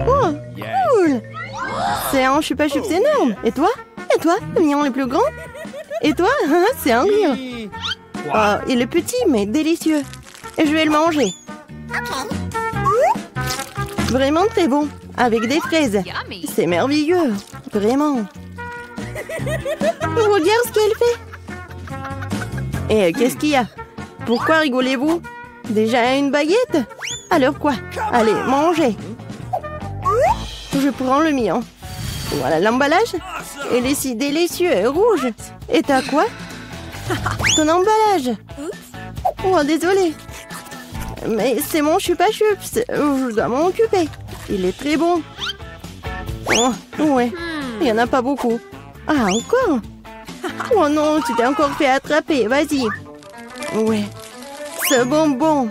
Oh, cool. C'est un chupa chups énorme. Et toi? Et toi? Le mignon le plus grand? Et toi? C'est un rire. Oh, il est petit, mais délicieux. Et je vais le manger. Vraiment très bon. Avec des fraises. C'est merveilleux. Vraiment. Regarde ce qu'elle fait. Et qu'est-ce qu'il y a? Pourquoi rigolez-vous? Déjà une baguette? Alors quoi? Allez, mangez. Je prends le mien. Voilà l'emballage. Il est si délicieux et rouge. Et t'as quoi? Ton emballage. Oh, désolé. Mais c'est mon chupa chups. Je dois m'en occuper. Il est très bon. Oh, ouais. Il n'y en a pas beaucoup. Ah, encore? Oh non, tu t'es encore fait attraper. Vas-y. Ouais. Ce bonbon.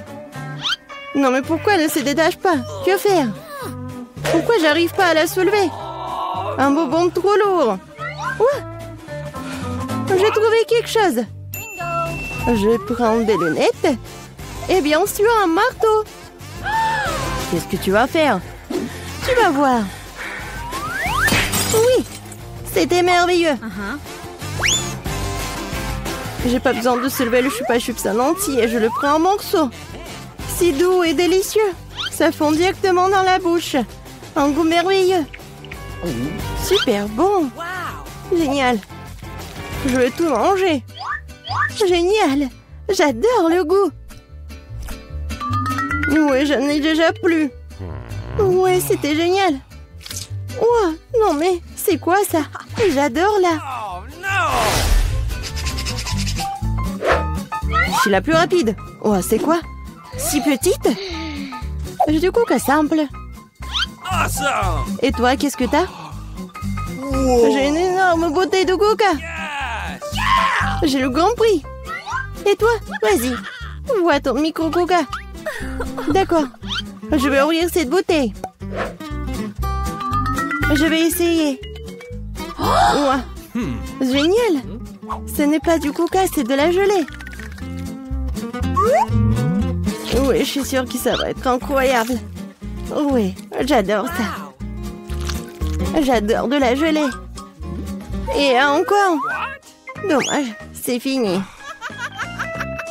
Non, mais pourquoi elle ne se détache pas? Que faire? Pourquoi j'arrive pas à la soulever? Un bonbon trop lourd. Ouais. J'ai trouvé quelque chose. Je prends des lunettes. Et bien sûr, un marteau. Qu'est-ce que tu vas faire? Tu vas voir. Oui, c'était merveilleux. J'ai pas besoin de soulever le chupa chups en entier. Je le prends en morceaux. Si doux et délicieux. Ça fond directement dans la bouche. Un goût merveilleux. Super bon. Génial. Je veux tout manger. Génial. J'adore le goût. Ouais, j'en ai déjà plus. Ouais, c'était génial. Ouah, non mais, c'est quoi ça? J'adore là. Je suis la plus rapide. Oh, c'est quoi? Si petite? J'ai du coca simple. Et toi, qu'est-ce que t'as? J'ai une énorme bouteille de coca. J'ai le grand prix. Et toi? Vas-y. Vois ton micro coca. D'accord. Je vais ouvrir cette bouteille. Je vais essayer. Ouah. Génial. Ce n'est pas du coca, c'est de la gelée. Oui, je suis sûre que ça va être incroyable. Oui, j'adore ça. J'adore de la gelée. Et encore. Dommage, c'est fini.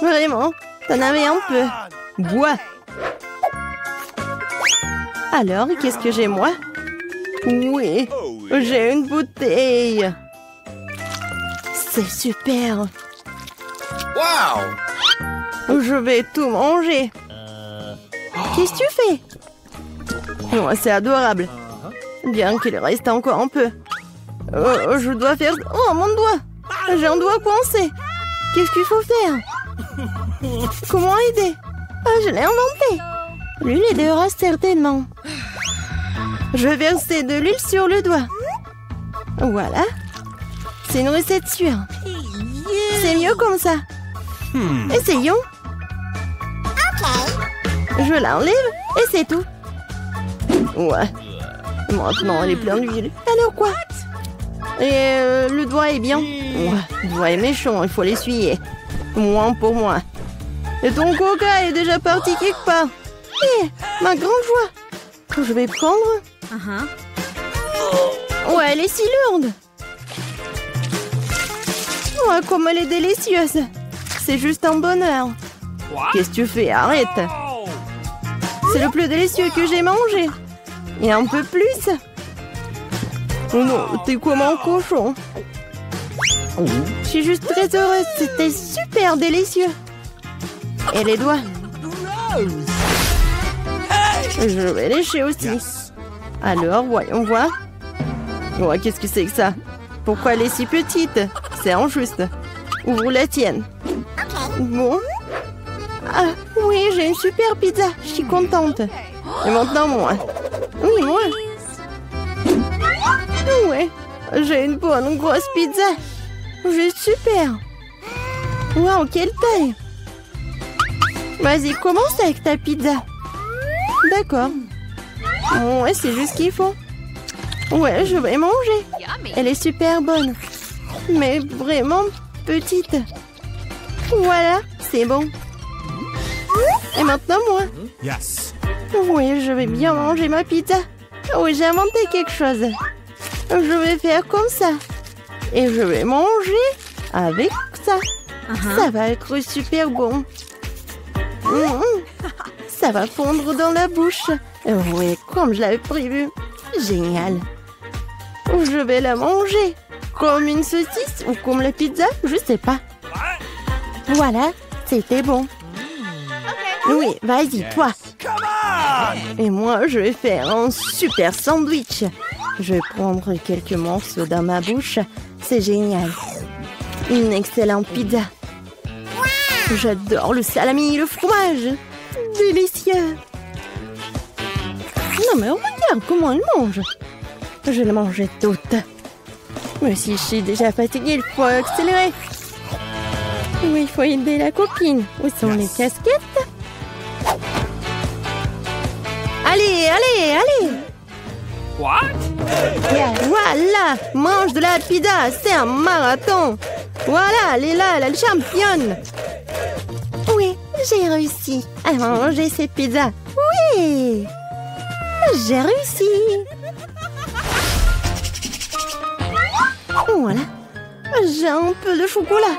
Vraiment, t'en avais un peu. Bois. Alors, qu'est-ce que j'ai moi? Oui, j'ai une bouteille. C'est super. Wow. Je vais tout manger. Qu'est-ce que tu fais? Oh, c'est adorable. Bien qu'il reste encore un peu. Je dois faire... Oh, mon doigt. J'ai un doigt coincé. Qu'est-ce qu'il faut faire? Comment aider? Ah, je l'ai inventé. L'huile aidera certainement. Je vais verser de l'huile sur le doigt. Voilà. C'est une recette sûre. C'est mieux comme ça. Essayons. Je l'enlève et c'est tout. Ouais. Maintenant, elle est pleine d'huile. Alors quoi? Et le doigt est bien. Ouais, le doigt est méchant, il faut l'essuyer. Moins pour moi. Et ton coca est déjà parti quelque part. Hé, ma grande joie. Je vais prendre. Ouais, elle est si lourde. Ouais, comme elle est délicieuse. C'est juste un bonheur. Qu'est-ce que tu fais? Arrête. C'est le plus délicieux que j'ai mangé. Et un peu plus. Oh non, t'es comme un cochon. Je suis juste très heureuse. C'était super délicieux. Et les doigts? Je vais lécher aussi. Alors, voyons voir. Ouais, qu'est-ce que c'est que ça? Pourquoi elle est si petite? C'est injuste. Ouvre la tienne. Bon. Ah, oui, j'ai une super pizza. Je suis contente. Et maintenant, moi. Oui, moi. Ouais, j'ai une bonne grosse pizza. Juste super. Waouh, quelle taille. Vas-y, commence avec ta pizza. D'accord. Ouais, c'est juste ce qu'il faut. Ouais, je vais manger. Elle est super bonne. Mais vraiment petite. Voilà, c'est bon. Et maintenant, moi. Oui, je vais bien manger ma pizza. Oui, j'ai inventé quelque chose. Je vais faire comme ça. Et je vais manger avec ça. Ça va être super bon. Ça va fondre dans la bouche. Oui, comme je l'avais prévu. Génial. Je vais la manger. Comme une saucisse ou comme la pizza, je sais pas. Voilà, c'était bon. Oui, vas-y, toi. Et moi, je vais faire un super sandwich. Je vais prendre quelques morceaux dans ma bouche. C'est génial. Une excellente pizza. J'adore le salami et le fromage. Délicieux. Non mais regarde comment elle mange. Je la mangeais toute. Mais si je suis déjà fatiguée, il faut accélérer. Oui, il faut aider la copine. Où sont les casquettes? Allez, allez, allez! What? Voilà! Mange de la pizza, c'est un marathon! Voilà, elle est là, elle est championne! Oui, j'ai réussi à manger cette pizza. Oui! J'ai réussi! Voilà, j'ai un peu de chocolat.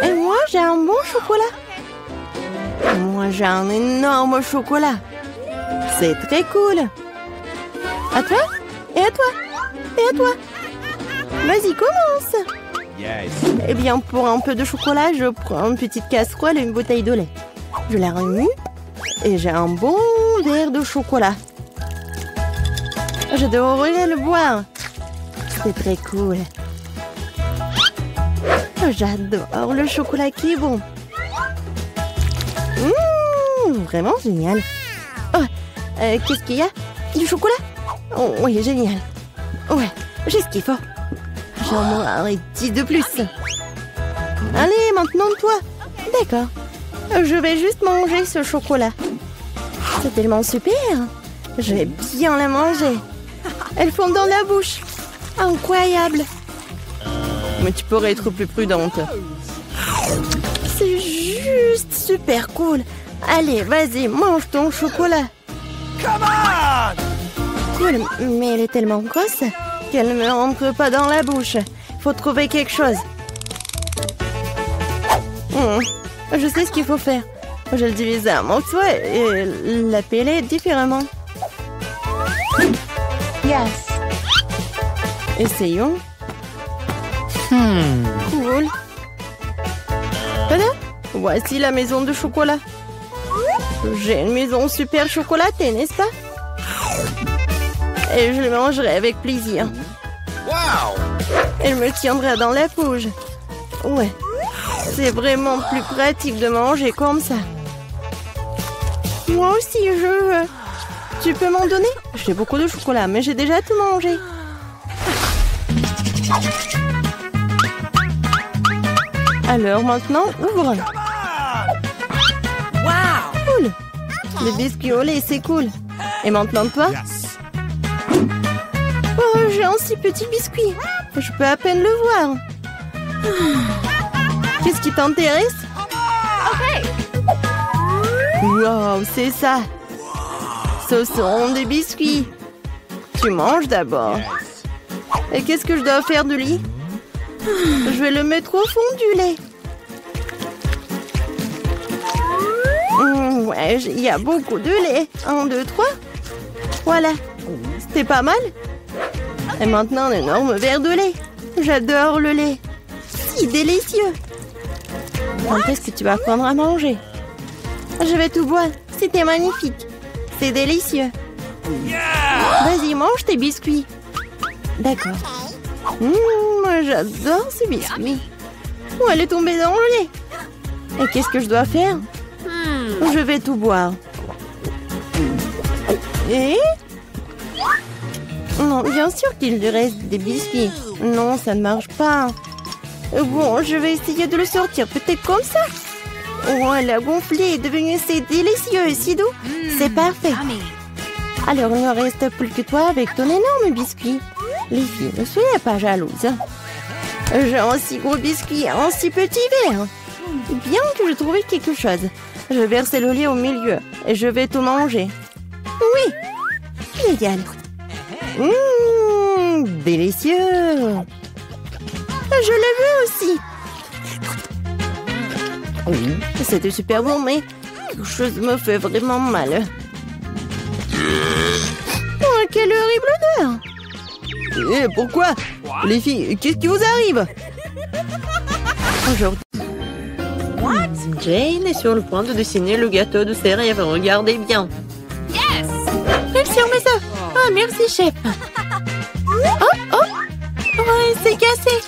Et moi, j'ai un bon chocolat. Moi, j'ai un énorme chocolat. C'est très cool. À toi? Et à toi? Et à toi? Vas-y, commence. Yes. Eh bien, pour un peu de chocolat, je prends une petite casserole et une bouteille de lait. Je la remue et j'ai un bon verre de chocolat. Je devrais le boire. C'est très cool. J'adore le chocolat qui est bon. Vraiment génial. Oh, qu'est-ce qu'il y a? Du chocolat? Oh, oui, génial. Ouais, j'ai ce qu'il faut. J'en mangerai 10 de plus. Allez, maintenant toi. D'accord. Je vais juste manger ce chocolat. C'est tellement super. Je vais bien la manger. Elle fond dans la bouche. Incroyable. Mais tu pourrais être plus prudente. C'est juste super cool. Allez, vas-y, mange ton chocolat. Come on! Cool, mais elle est tellement grosse qu'elle ne me rentre pas dans la bouche. Faut trouver quelque chose. Je sais ce qu'il faut faire. Je le divise en morceaux et la peler différemment. Yes. Essayons. Cool. Voilà. Voici la maison de chocolat. J'ai une maison super chocolatée, n'est-ce pas? Et je le mangerai avec plaisir. Wow! Elle me tiendra dans la bouche. Ouais. C'est vraiment plus pratique de manger comme ça. Moi aussi, je veux. Tu peux m'en donner? J'ai beaucoup de chocolat, mais j'ai déjà tout mangé. Alors maintenant, ouvre. Wow! Cool. Le biscuit au lait, c'est cool. Et maintenant toi? Yes. Oh, j'ai un si petit biscuit. Je peux à peine le voir. Qu'est-ce qui t'intéresse? Wow, c'est ça. Ce sont des biscuits. Tu manges d'abord. Et qu'est-ce que je dois faire de lui? Je vais le mettre au fond du lait. Ouais, il y a beaucoup de lait. 1, 2, 3. Voilà. C'était pas mal. Et maintenant, un énorme verre de lait. J'adore le lait. Si délicieux. Quand est-ce que tu vas prendre à manger? Je vais tout boire. C'était magnifique. C'est délicieux. Vas-y, mange tes biscuits. D'accord. J'adore ces biscuits. Oh, elle est tombée dans le lait. Et qu'est-ce que je dois faire? Je vais tout boire. Et... Non, bien sûr qu'il lui reste des biscuits. Non, ça ne marche pas. Bon, je vais essayer de le sortir. Peut-être comme ça. Oh, elle a gonflé, est devenue si délicieux et si doux. C'est parfait. Alors, il ne reste plus que toi avec ton énorme biscuit. Les filles, ne soyez pas jalouses. J'ai un si gros biscuit, un si petit verre. Bien que je trouvais quelque chose. Je vais verser le lait au milieu et je vais tout manger. Oui, génial. Délicieux. Je l'ai vu aussi. Oui, c'était super bon, mais quelque chose me fait vraiment mal. Oh, quelle horrible odeur! Pourquoi? Les filles, qu'est-ce qui vous arrive? Aujourd'hui, Jane est sur le point de dessiner le gâteau de ses rêves. Regardez bien. Yes! Réussi sur mes œufs. Ah, merci, chef. Oh! Ouais, c'est cassé.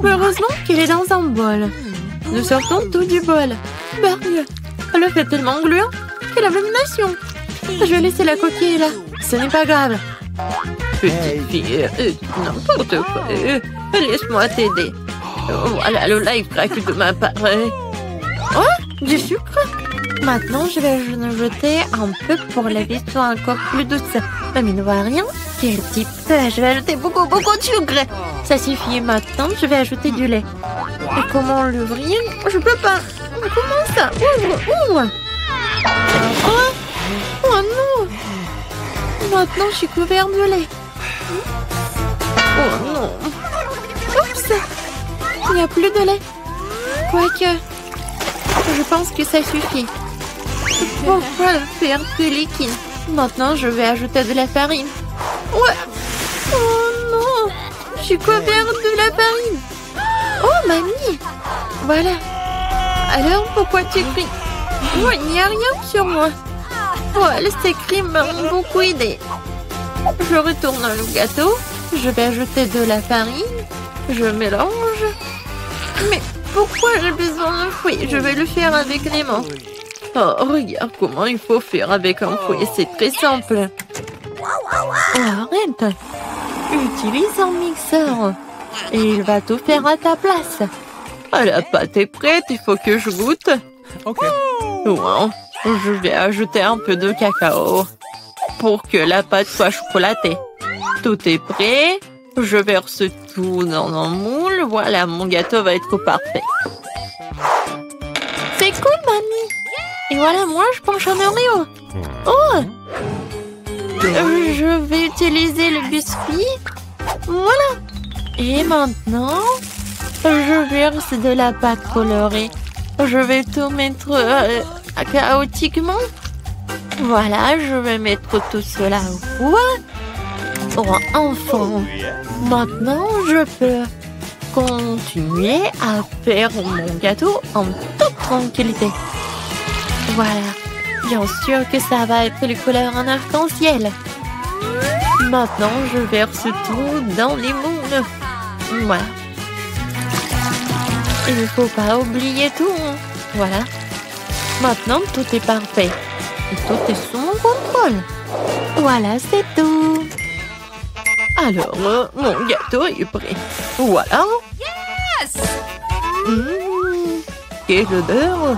Heureusement qu'elle est dans un bol. Nous sortons tout du bol. Bargue. Le fait tellement gluant qu'elle a l'abomination. Je vais laisser la coquille là. Ce n'est pas grave. Petite fille, n'importe quoi. Laisse-moi t'aider. Voilà le live crack de ma part. Oh, du sucre. Maintenant, je vais en jeter un peu pour la vie soit encore plus douce. Mais ne voit rien. Quel petit peu. Je vais ajouter beaucoup de sucre. Ça suffit. Maintenant, je vais ajouter du lait. Et comment l'ouvrir? Je peux pas. Comment ça? Ouvre. Oh non. Maintenant, je suis couvert de lait. Oh non. Oups. Il n'y a plus de lait. Quoique, je pense que ça suffit. Pourquoi le faire plus liquide? Maintenant, je vais ajouter de la farine. Ouais. Oh non. Je suis couvert de la farine. Oh, mamie. Voilà. Alors, pourquoi tu cries? Oh, il n'y a rien sur moi. Ouais, ces cris m'ont beaucoup aidé. Je retourne le gâteau. Je vais ajouter de la farine. Je mélange. Mais pourquoi j'ai besoin d'un fouet? Je vais le faire avec les mains. Oh, regarde comment il faut faire avec un fouet. C'est très simple. Oh, arrête. Utilise un mixeur. Et il va tout faire à ta place. Ah, la pâte est prête. Il faut que je goûte. Ok. Wow. Je vais ajouter un peu de cacao pour que la pâte soit chocolatée. Tout est prêt. Je verse tout dans un moule. Voilà, mon gâteau va être parfait. C'est cool, mamie. Et voilà, moi, je penche un Oreo. Oh! Je vais utiliser le biscuit. Voilà. Et maintenant, je verse de la pâte colorée. Je vais tout mettre chaotiquement. Voilà, je vais mettre tout cela au four. Oh, enfin. Maintenant, je peux continuer à faire mon gâteau en toute tranquillité. Voilà. Bien sûr que ça va être les couleurs en arc-en-ciel. Maintenant, je verse tout dans les moules. Voilà. Il ne faut pas oublier tout. Voilà. Maintenant, tout est parfait. Et tout est sous mon contrôle. Voilà, c'est tout. Alors, mon gâteau est prêt. Voilà. Yes! Quelle odeur.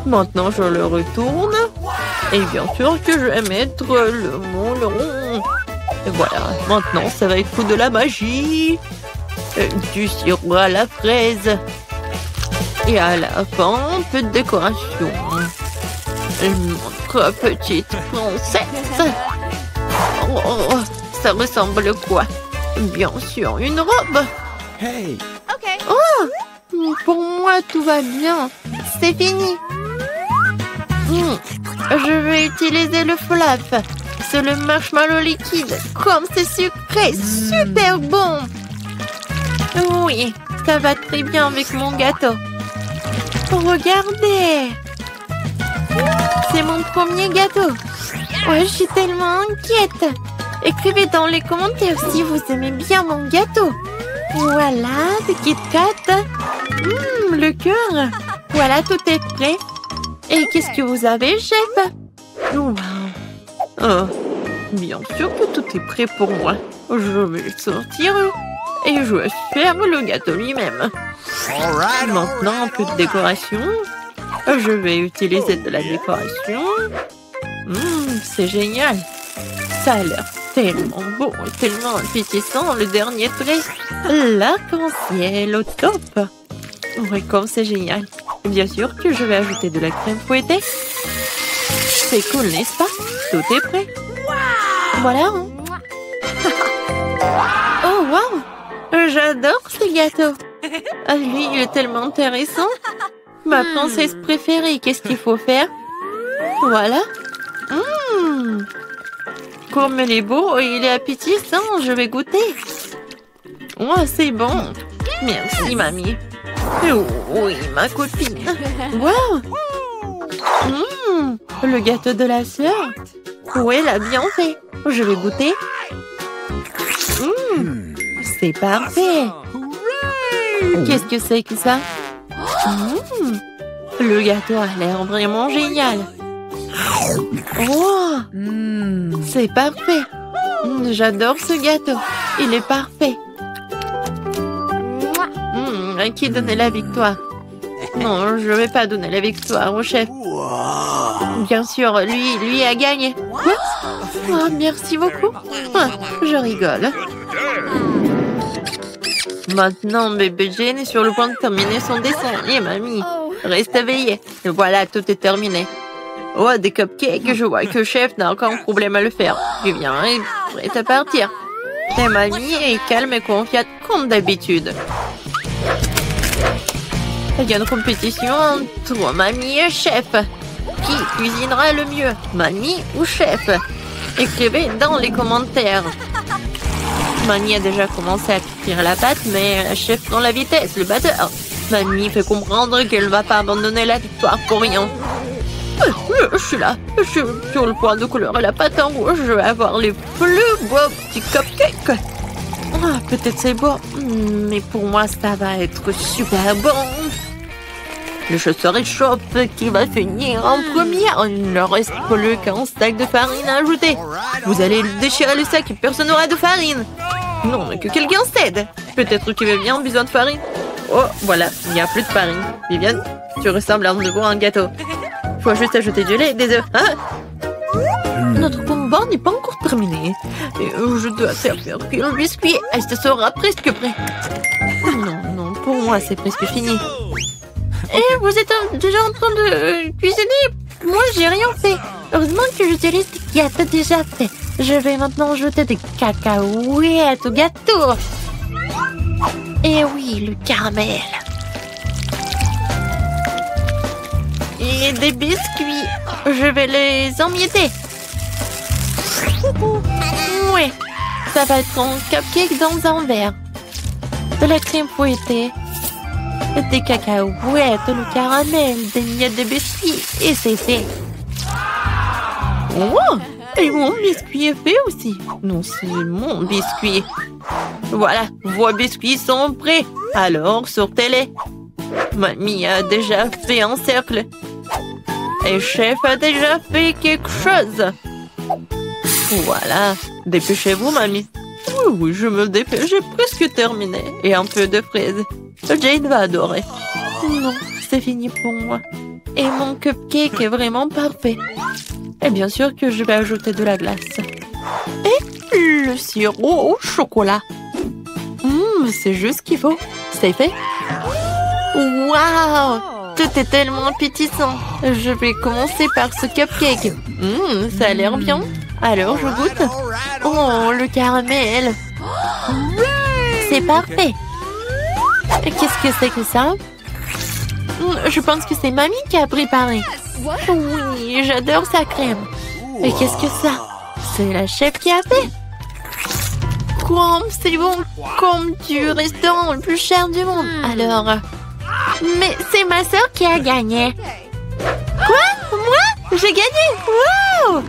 Maintenant, je le retourne. Et bien sûr que je vais mettre le moule rond. Et voilà. Maintenant, ça va être de la magie. Du sirop à la fraise. Et à la fin, un peu de décoration. Notre petite princesse. Oh, ça ressemble à quoi? Bien sûr, une robe. Hey. OK. Oh, pour moi, tout va bien. C'est fini. Je vais utiliser le flap. C'est le marshmallow liquide. Comme c'est sucré, super bon. Oui, ça va très bien avec mon gâteau. Regardez. C'est mon premier gâteau. Ouais, je suis tellement inquiète. Écrivez dans les commentaires si vous aimez bien mon gâteau. Voilà, des Kit Kat. Le cœur. Voilà, tout est prêt. Et qu'est-ce que vous avez, chef? Wow. Oh, bien sûr que tout est prêt pour moi. Je vais le sortir et je vais faire le gâteau lui-même. Maintenant, un peu de décoration. Je vais utiliser de la décoration. C'est génial. Ça a l'air tellement beau et tellement appétissant. Le dernier trait, l'arc-en-ciel au top. Ouais, comme c'est génial. Bien sûr que je vais ajouter de la crème fouettée. C'est cool, n'est-ce pas? Tout est prêt. Voilà. Hein. Oh, wow! J'adore ce gâteau. Ah, lui, il est tellement intéressant. Ma princesse préférée, qu'est-ce qu'il faut faire? Voilà. Comme il est beau, il est appétissant, je vais goûter. Oh, c'est bon. Merci, mamie. Oh, oui, ma copine. Wow. Le gâteau de la sœur. Oui, elle a bien fait. Je vais goûter. C'est parfait. Qu'est-ce que c'est que ça? Le gâteau a l'air vraiment génial. Oh, c'est parfait. J'adore ce gâteau. Il est parfait. À qui donner la victoire? Non, je ne vais pas donner la victoire au chef. Bien sûr, lui a gagné. Quoi? Oh, merci beaucoup. Ah, je rigole. Maintenant, bébé Jane est sur le point de terminer son dessin. Et mamie, reste éveillée. Voilà, tout est terminé. Oh, des cupcakes. Je vois que le chef n'a aucun problème à le faire. Viens, il est prêt à partir. Et mamie est calme et confiante comme d'habitude. Il y a une compétition entre mamie et chef. Qui cuisinera le mieux, mamie ou chef? Écrivez dans les commentaires. Mamie a déjà commencé à cuire la pâte, mais chef prend la vitesse, le batteur. Mamie fait comprendre qu'elle ne va pas abandonner la victoire pour rien. Je suis là, je suis sur le point de colorer la pâte en rouge. Je vais avoir les plus beaux petits cupcakes. Ah, peut-être c'est beau, mais pour moi ça va être super bon. Le chasseur échoppe qui va finir en première. Il ne reste plus qu'un sac de farine à ajouter. Vous allez déchirer le sac et personne n'aura de farine. Non, mais que quelqu'un cède. Peut-être que Viviane a besoin de farine. Oh, voilà, il n'y a plus de farine. Viviane, tu ressembles à un gâteau. Faut juste ajouter du lait et des œufs. Hein? Notre combat n'est pas encore terminé. Je dois faire cuire le biscuit. Elle se sera presque prêt. Non, pour moi c'est presque fini. Et vous êtes déjà en train de cuisiner? Moi, j'ai rien fait. Heureusement que j'utilise des gâteaux déjà faits. Je vais maintenant ajouter des cacahuètes au gâteau. Et oui, le caramel. Et des biscuits. Je vais les emietter. Ouais, ça va être un cupcake dans un verre. De la crème fouettée. Des cacahuètes, le caramel, des miettes de biscuits, et c'est fait. Oh, et mon biscuit est fait aussi. Non, c'est mon biscuit. Voilà, vos biscuits sont prêts. Alors, sortez-les. Mamie a déjà fait un cercle. Et chef a déjà fait quelque chose. Voilà, dépêchez-vous, mamie. Oui, je me dépêche, j'ai presque terminé. Et un peu de fraises. Jane va adorer. Non, c'est fini pour moi. Et mon cupcake est vraiment parfait. Et bien sûr que je vais ajouter de la glace. Et le sirop au chocolat. C'est juste ce qu'il faut. C'est fait. Waouh! Tout est tellement appétissant. Je vais commencer par ce cupcake. Ça a l'air bien. Alors, je goûte. Oh, le caramel. C'est parfait. Qu'est-ce que c'est que ça? Je pense que c'est mamie qui a préparé. Oui, j'adore sa crème. Et qu'est-ce que ça? C'est la chef qui a fait. Quoi? C'est bon comme du restaurant le plus cher du monde. Alors... Mais c'est ma sœur qui a gagné. Quoi? Moi? J'ai gagné? Wow!